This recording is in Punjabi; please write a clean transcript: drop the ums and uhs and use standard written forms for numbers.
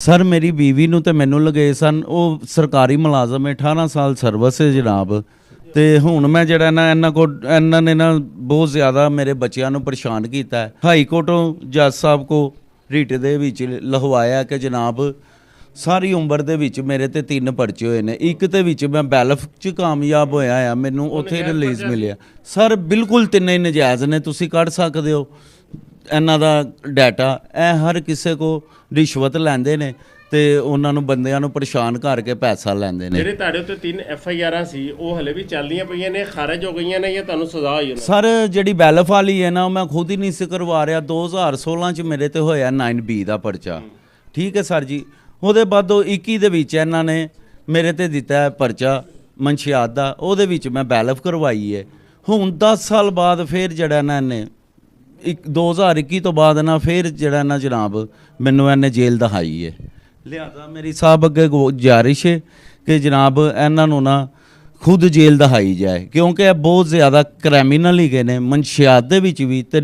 ਸਰ ਮੇਰੀ ਬੀਵੀ ਨੂੰ ਤੇ ਮੈਨੂੰ ਲਗੇ ਸਨ, ਉਹ ਸਰਕਾਰੀ ਮੁਲਾਜ਼ਮ ਹੈ, 18 ਸਾਲ ਸਰਵਿਸ ਹੈ ਜਨਾਬ। ਤੇ ਹੁਣ ਮੈਂ ਜਿਹੜਾ ਨਾ ਇਹਨਾਂ ਨੇ ਨਾ ਬਹੁਤ ਜ਼ਿਆਦਾ ਮੇਰੇ ਬੱਚਿਆਂ ਨੂੰ ਪਰੇਸ਼ਾਨ ਕੀਤਾ ਹੈ। ਹਾਈ ਕੋਰਟੋਂ ਜੱਜ ਸਾਹਿਬ ਕੋ ਰਿਟ ਦੇ ਵਿੱਚ ਲਹਵਾਇਆ ਕਿ ਜਨਾਬ ਸਾਰੀ ਉਮਰ ਦੇ ਵਿੱਚ ਮੇਰੇ ਤੇ 3 ਪਰਚੇ ਹੋਏ ਨੇ, ਇੱਕ ਤੇ ਵਿੱਚ ਮੈਂ ਬੈਲਫ 'ਚ ਕਾਮਯਾਬ ਹੋਇਆ ਆ, ਮੈਨੂੰ ਉੱਥੇ ਰਿਲੀਜ਼ ਮਿਲਿਆ। ਸਰ ਬਿਲਕੁਲ ਤਿੰਨੇ ਹੀ ਨਜਾਇਜ਼ ਨੇ, ਤੁਸੀਂ ਕੱਢ ਸਕਦੇ ਹੋ ਇਹਨਾਂ ਦਾ ਡਾਟਾ। ਇਹ ਹਰ ਕਿਸੇ ਕੋ ਰਿਸ਼ਵਤ ਲੈਂਦੇ ਨੇ ਤੇ ਉਹਨਾਂ ਨੂੰ ਬੰਦਿਆਂ ਨੂੰ ਪਰੇਸ਼ਾਨ ਕਰਕੇ ਪੈਸਾ ਲੈਂਦੇ ਨੇ। ਜਿਹੜੇ ਤੁਹਾਡੇ ਉੱਤੇ 3 FIRਾਂ ਸੀ ਉਹ ਹਲੇ ਵੀ ਚੱਲਦੀਆਂ ਪਈਆਂ ਨੇ, ਖਾਰਜ ਹੋ ਗਈਆਂ ਨੇ ਜਾਂ ਤੁਹਾਨੂੰ ਸਜ਼ਾ ਹੋਈ ਉਹਨਾਂ? ਸਰ ਜਿਹੜੀ ਬੈਲਫ ਵਾਲੀ ਹੈ ਨਾ, ਉਹ ਮੈਂ ਖੁਦ ਹੀ ਨਹੀਂ ਸੀ ਕਰਵਾ ਰਿਹਾ। 2016 ਚ ਮੇਰੇ ਤੇ ਹੋਇਆ 9B ਦਾ ਪਰਚਾ, ਠੀਕ ਹੈ ਸਰ ਜੀ। ਉਹਦੇ ਬਾਅਦ 21 ਦੇ ਵਿੱਚ ਇਹਨਾਂ ਨੇ ਮੇਰੇ ਤੇ ਦਿੱਤਾ ਹੈ ਪਰਚਾ ਮਨਸ਼ਿਆਤ ਦਾ, ਉਹਦੇ ਵਿੱਚ ਮੈਂ ਬੈਲਫ ਕਰਵਾਈ ਹੈ। ਹੁਣ 10 ਸਾਲ ਬਾਅਦ ਫਿਰ ਜਿਹੜਾ ਨਾ ਇਹਨੇ 2021 ਤੋਂ ਬਾਅਦ ਨਾ ਫਿਰ ਜਿਹੜਾ ਨਾ ਜਨਾਬ ਮੈਨੂੰ ਇਹਨੇ ਜੇਲ੍ਹ ਦਹਾਈ ਹੈ। ਲਿਹਾਜ਼ਾ ਮੇਰੀ ਸਾਹਿਬ ਅੱਗੇ ਗੁਜ਼ਾਰਿਸ਼ ਹੈ ਕਿ ਜਨਾਬ ਇਹਨਾਂ ਨੂੰ ਨਾ ਖੁਦ ਜੇਲ੍ਹ ਦਹਾਈ ਜਾਏ, ਕਿਉਂਕਿ ਇਹ ਬਹੁਤ ਜ਼ਿਆਦਾ ਕ੍ਰਿਮੀਨਲ ਹੀ ਗਏ ਨੇ, ਮਨਸ਼ਿਆਤ ਦੇ ਵਿੱਚ ਵੀ ਤੇ